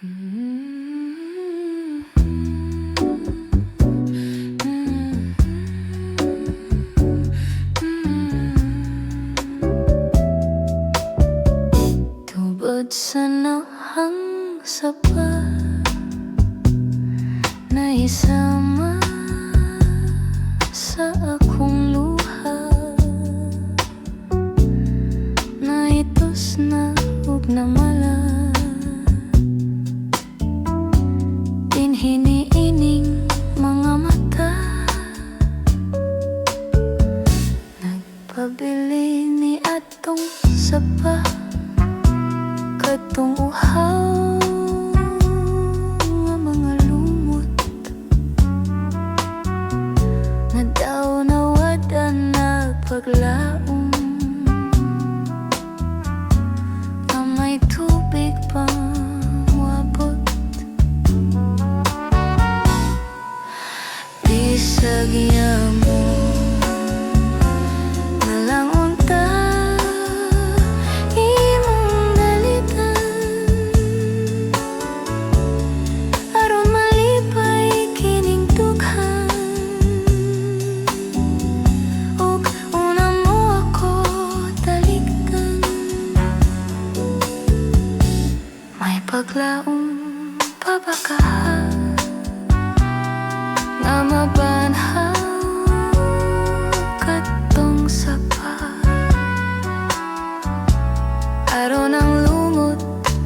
Tubod sa Naughang Sapa na isama sa akong luha, na itos na ug namala, dinhiniining mga mata, nagpabili ni atong sapa katong uhaw nga mga lumot, na daw nawadan nagpaglaom, na may tubig pang wabot. Bisag mo nalang unta imong dalitan, aron malipay kining dughan, ug una mo ako talikdan. May paglaom pa ba ka nga mabanhaw katong sapa, aron ang lumot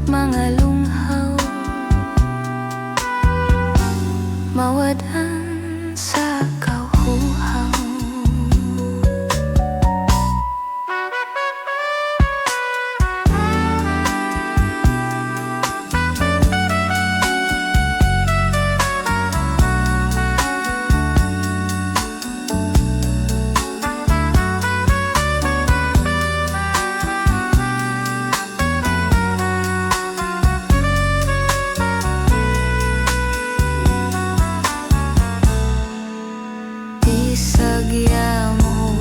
mga lunghaw mawadan sa kauhaw. Bisag mo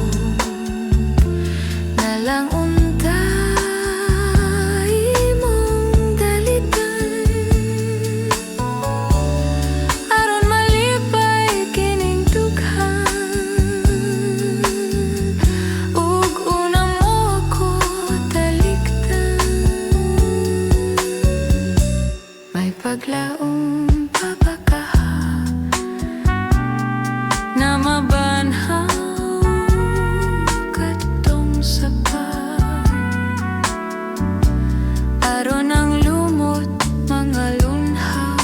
nalang unta imong dalitan, aron malipay kining dughan, ug una mo ako talikdan. May paglaom pa ba ka na mabanhaw katong sapa, aron ang lumot mga lunhaw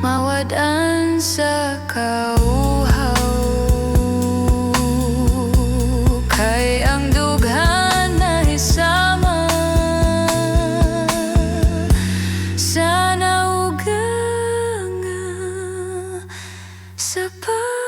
mawadan sa kauhaw. Kay ang dughan na isama sa Naughang Sapa.